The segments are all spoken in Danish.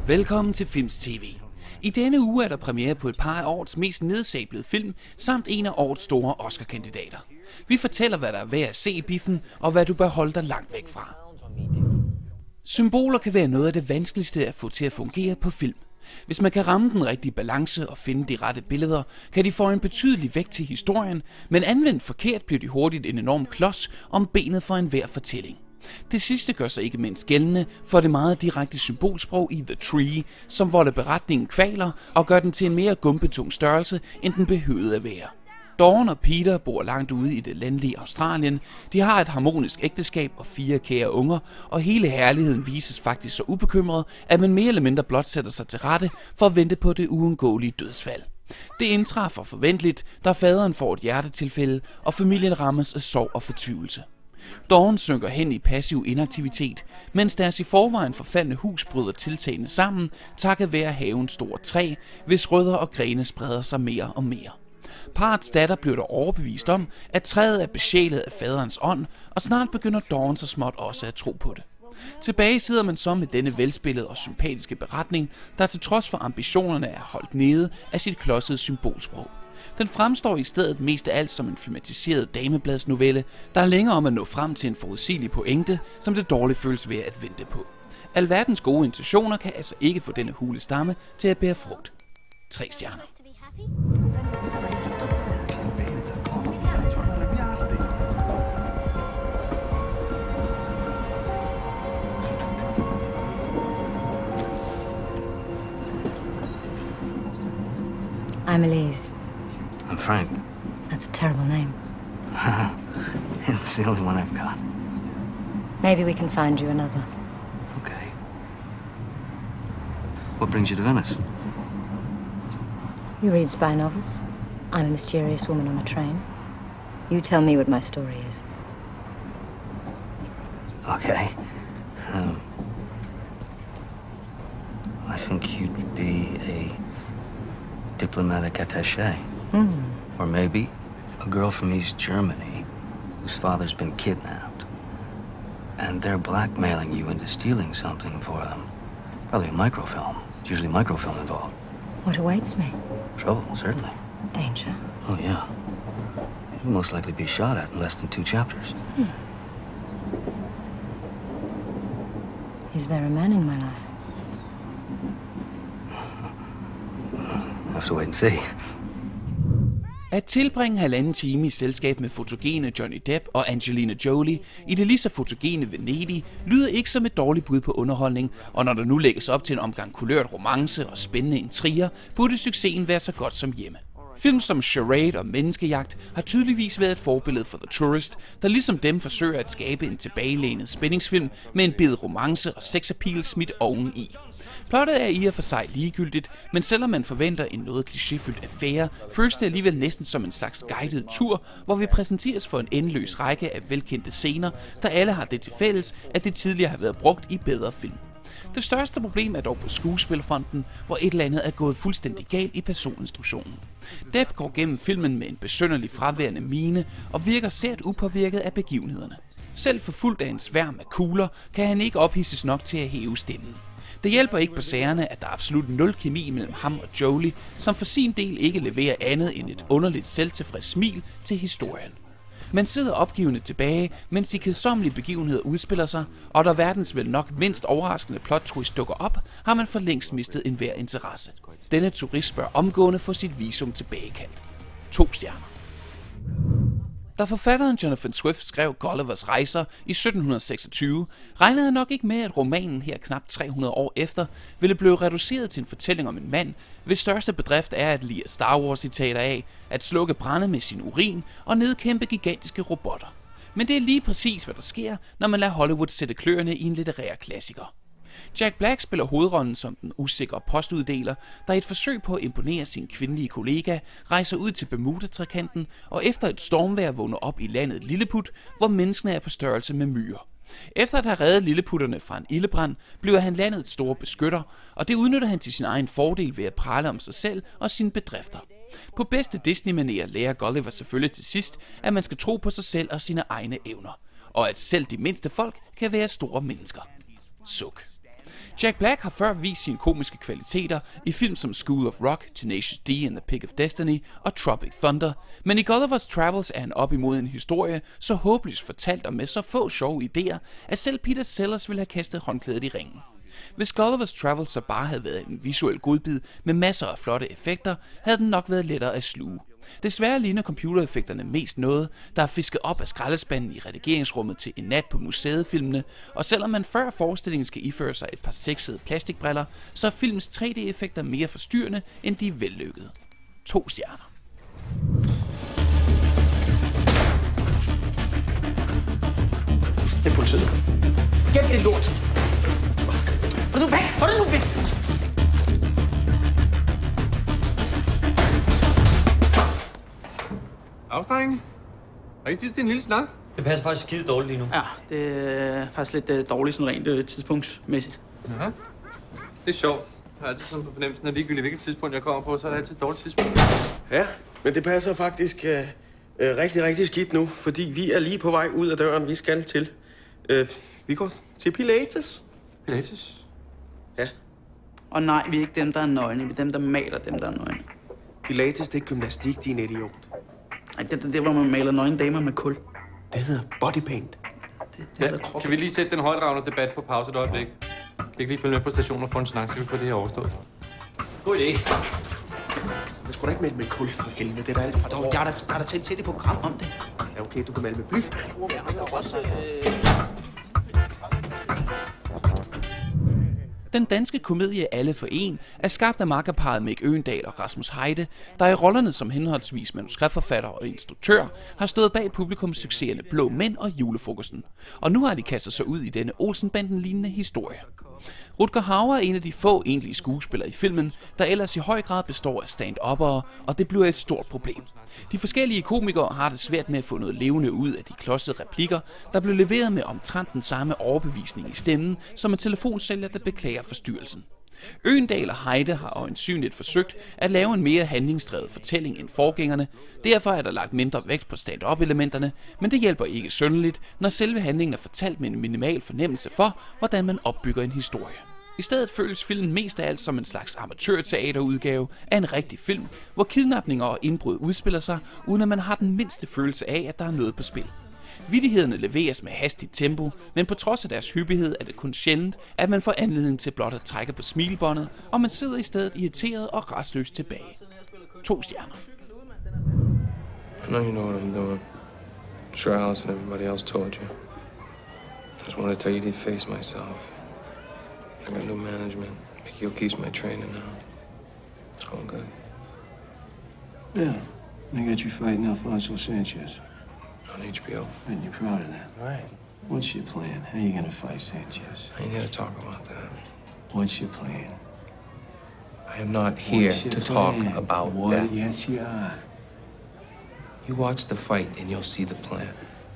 Velkommen til Films TV. I denne uge er der premiere på et par af årets mest nedsablede film, samt en af årets store Oscar-kandidater. Vi fortæller, hvad der er værd at se i biffen, og hvad du bør holde dig langt væk fra. Symboler kan være noget af det vanskeligste at få til at fungere på film. Hvis man kan ramme den rigtige balance og finde de rette billeder, kan de få en betydelig vægt til historien, men anvendt forkert bliver de hurtigt en enorm klods om benet for enhver fortælling. Det sidste gør sig ikke mindst gældende for det meget direkte symbolsprog i The Tree, som volder beretningen kvaler og gør den til en mere gumpetung størrelse, end den behøvede at være. Dawn og Peter bor langt ude i det landlige Australien. De har et harmonisk ægteskab og 4 kære unger, og hele herligheden vises faktisk så ubekymret, at man mere eller mindre blot sætter sig til rette for at vente på det uundgåelige dødsfald. Det indtræffer forventeligt, da faderen får et hjertetilfælde, og familien rammes af sorg og fortvivlelse. Dawn synker hen i passiv inaktivitet, mens deres i forvejen forfaldne hus bryder tiltagende sammen, takket være havens store træ, hvis rødder og grene spreder sig mere og mere. Parrets datter bliver dog overbevist om, at træet er besjælet af faderens ånd, og snart begynder Dawn så småt også at tro på det. Tilbage sidder man så med denne velspillede og sympatiske beretning, der til trods for ambitionerne er holdt nede af sit klodsede symbolsprog. Den fremstår i stedet mest af alt som en filmatiseret damebladsnovelle, der er længere om at nå frem til en forudsigelig pointe, som det dårligt føles ved at vente på. Alverdens gode intentioner kan altså ikke få denne hule stamme til at bære frugt. 3 stjerner. I'm Elise. I'm Frank. That's a terrible name. It's the only one I've got. Maybe we can find you another. Okay. What brings you to Venice? You read spy novels. I'm a mysterious woman on a train. You tell me what my story is. Okay. I think you'd be a diplomatic attaché. Or maybe a girl from East Germany whose father's been kidnapped. And they're blackmailing you into stealing something for them. Probably a microfilm. There's usually microfilm involved. What awaits me? Trouble, certainly. Danger. Oh, yeah. You'll most likely be shot at in less than 2 chapters. Is there a man in my life? We'll have to wait and see. At tilbringe 1,5 time i selskab med fotogene Johnny Depp og Angelina Jolie i det lige så fotogene Venedig lyder ikke som et dårligt bud på underholdning, og når der nu lægges op til en omgang kulørt romance og spændende intriger, burde succesen være så godt som hjemme. Film som Charade og Menneskejagt har tydeligvis været et forbillede for The Tourist, der ligesom dem forsøger at skabe en tilbagelænet spændingsfilm med en bid romance og sexappeal smidt oveni. Plottet er i og for sig ligegyldigt, men selvom man forventer en noget klichéfyldt affære, føles det alligevel næsten som en slags guided tur, hvor vi præsenteres for en endeløs række af velkendte scener, der alle har det til fælles, at det tidligere har været brugt i bedre film. Det største problem er dog på skuespilfronten, hvor et eller andet er gået fuldstændig galt i personinstruktionen. Depp går gennem filmen med en besynderlig fraværende mine og virker sært upåvirket af begivenhederne. Selv forfulgt af en sværm af kugler, kan han ikke ophidses nok til at hæve stemmen. Det hjælper ikke på sagerne, at der er absolut 0 kemi mellem ham og Jolie, som for sin del ikke leverer andet end et underligt selvtilfreds smil til historien. Man sidder opgivende tilbage, mens de kedsommelige begivenheder udspiller sig, og da verdens vel nok mindst overraskende plot twist dukker op, har man for længst mistet enhver interesse. Denne turist bør omgående få sit visum tilbagekaldt. 2 stjerner. Da forfatteren Jonathan Swift skrev Gullivers rejser i 1726, regnede han nok ikke med, at romanen her knap 300 år efter ville blive reduceret til en fortælling om en mand, hvis største bedrift er at lide Star Wars-citater af, at slukke brænde med sin urin og nedkæmpe gigantiske robotter. Men det er lige præcis, hvad der sker, når man lader Hollywood sætte kløerne i en litterær klassiker. Jack Black spiller hovedrollen som den usikre postuddeler, der i et forsøg på at imponere sin kvindelige kollega, rejser ud til Bermuda-trekanten og efter et stormvejr vågner op i landet Lilliput, hvor menneskene er på størrelse med myrer. Efter at have reddet lilleputterne fra en ildebrand, bliver han landets store beskytter, og det udnytter han til sin egen fordel ved at prale om sig selv og sine bedrifter. På bedste Disney-manér lærer Gulliver selvfølgelig til sidst, at man skal tro på sig selv og sine egne evner, og at selv de mindste folk kan være store mennesker. Suk. Jack Black har før vist sine komiske kvaliteter i film som School of Rock, Tenacious D and the Pick of Destiny og Tropic Thunder, men i Gulliver's Travels er han op imod en historie så håbløst fortalt og med så få sjove idéer, at selv Peter Sellers ville have kastet håndklædet i ringen. Hvis Gulliver's Travels så bare havde været en visuel godbid med masser af flotte effekter, havde den nok været lettere at sluge. Desværre ligner computereffekterne mest noget, der er fisket op af skraldespanden i redigeringsrummet til En nat på museet-filmene, og selvom man før forestillingen skal iføre sig et par sexede plastikbriller, så er filmens 3D-effekter mere forstyrrende, end de er vellykkede. 2 stjerner. Det er politiet. Gem det lort! Få det nu væk! Få det nu væk! Afstrækning? Har I tid til en lille snak? Det passer faktisk skide dårligt lige nu. Ja, det er faktisk lidt dårligt sådan rent tidspunktsmæssigt. Ja. Det er sjovt. Jeg har altid sådan på fornemmelsen, at ligegyldigt hvilket tidspunkt jeg kommer på, så er det altid et dårligt tidspunkt. Ja, men det passer faktisk rigtig skidt nu, fordi vi er lige på vej ud af døren, vi skal til. Vi går til Pilates. Pilates? Ja. Og nej, vi er ikke dem, der er nøgne. Vi er dem, der maler dem, der er nøgne. Pilates, det er gymnastik, din idiot. Nej, det er, hvor man maler nøgne damer med kul. Det hedder bodypaint. Det hedder krop. Kan vi lige sætte den højtravende debat på pause et øjeblik? Kan I ikke lige følge med på stationen og få en chance, så vi får det her overstået? God idé. Jeg skulle da ikke male med kul for helvede, det er da alt for dårligt. Jeg har da sendt til et program om det. Ja, okay, du kan male med bly. Den danske komedie Alle for en er skabt af makkerparret Mick Øgendahl og Rasmus Heide, der i rollerne som henholdsvis manuskriptforfatter og instruktør har stået bag publikumssucceserne Blå Mænd og Julefrokosten. Og nu har de kastet sig ud i denne Olsenbanden-lignende historie. Rutger Hauer er en af de få egentlige skuespillere i filmen, der ellers i høj grad består af stand-uppere, og det bliver et stort problem. De forskellige komikere har det svært med at få noget levende ud af de klodsede replikker, der blev leveret med omtrent den samme overbevisning i stemmen, som en telefonsælger, der beklager forstyrrelsen. Øgendahl og Heide har øjensynligt forsøgt at lave en mere handlingsdrevet fortælling end forgængerne, derfor er der lagt mindre vægt på stand-up-elementerne, men det hjælper ikke synderligt, når selve handlingen er fortalt med en minimal fornemmelse for, hvordan man opbygger en historie. I stedet føles filmen mest af alt som en slags amatørteaterudgave af en rigtig film, hvor kidnapninger og indbrud udspiller sig, uden at man har den mindste følelse af, at der er noget på spil. Vittighederne leveres med hastigt tempo, men på trods af deres hyppighed er det kun sjældent, at man får anledning til blot at trække på smilebåndet, og man sidder i stedet irriteret og rastløst tilbage. 2 stjerner. I know you know what I'm doing. I'm sure Alice and everybody else told you. I just wanted to tell you to face myself. I got new management. Mikio keeps my training now. It's going good. Yeah, they got you fighting Alfonso Sanchez. On HBO. And you're proud of that. Right. What's your plan? How are you gonna fight Sanchez? I ain't here to talk about that. What's your plan? I am not here to talk about that. Yes, you are. You watch the fight and you'll see the plan.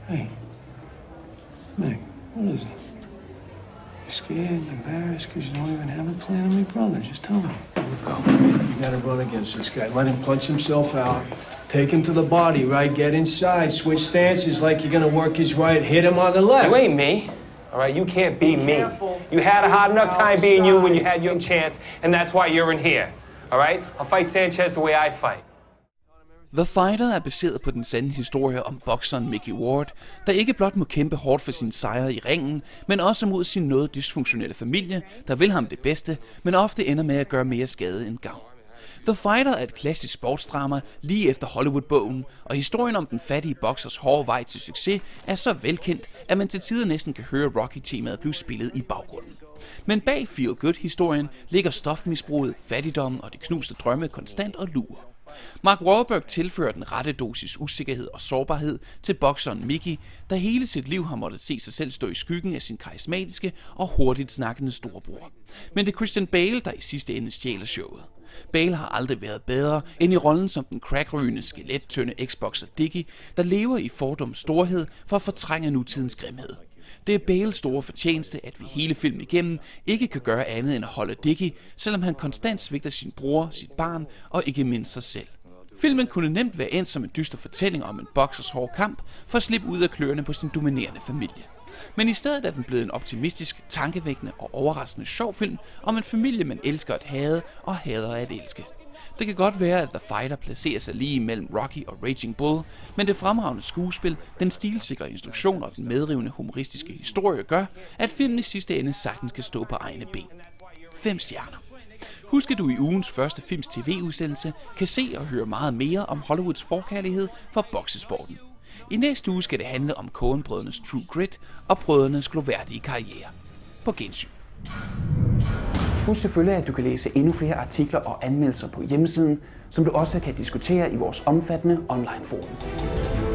Hey, Meg, what is it? You're scared, embarrassed, because you don't even have a plan on your brother. Just tell me. Go. You gotta run against this guy. Let him punch himself out. Take him to the body, right? Get inside. Switch stances like you're gonna work his right. Hit him on the left. You ain't me. All right, you can't be me. You had a hard enough time being you when you had your chance, and that's why you're in here. All right? I'll fight Sanchez the way I fight. The Fighter er baseret på den sande historie om bokseren Mickey Ward, der ikke blot må kæmpe hårdt for sin sejre i ringen, men også mod sin noget dysfunktionelle familie, der vil ham det bedste, men ofte ender med at gøre mere skade end gavn. The Fighter er et klassisk sportsdrama lige efter Hollywood-bogen, og historien om den fattige boksers hårde vej til succes er så velkendt, at man til tider næsten kan høre Rocky-temaet blive spillet i baggrunden. Men bag feel-good-historien ligger stofmisbruget, fattigdommen og de knuste drømme konstant og lurer. Mark Wahlberg tilfører den rette dosis usikkerhed og sårbarhed til bokseren Mickey, der hele sit liv har måttet se sig selv stå i skyggen af sin karismatiske og hurtigt snakkende storebror. Men det er Christian Bale, der i sidste ende stjæler showet. Bale har aldrig været bedre end i rollen som den crackrygende, skelettynde Xboxer Dickie, der lever i fordums storhed for at fortrænge nutidens grimhed. Det er Bales store fortjeneste, at vi hele filmen igennem ikke kan gøre andet end at holde Dickie, selvom han konstant svigter sin bror, sit barn og ikke mindst sig selv. Filmen kunne nemt være endt som en dyster fortælling om en boksers hårde kamp for at slippe ud af kløerne på sin dominerende familie. Men i stedet er den blevet en optimistisk, tankevækkende og overraskende sjov film om en familie, man elsker at hade og hader at elske. Det kan godt være, at The Fighter placerer sig lige mellem Rocky og Raging Bull, men det fremragende skuespil, den stilsikre instruktion og den medrivende humoristiske historie gør, at filmen i sidste ende sagtens kan stå på egne ben. 5 stjerner. Husk, at du i ugens første Films TV-udsendelse kan se og høre meget mere om Hollywoods forkærlighed for boksesporten. I næste uge skal det handle om Coen-brødrenes True Grit og brødrenes gloværdige karriere. På gensyn. Husk selvfølgelig, at du kan læse endnu flere artikler og anmeldelser på hjemmesiden, som du også kan diskutere i vores omfattende online forum.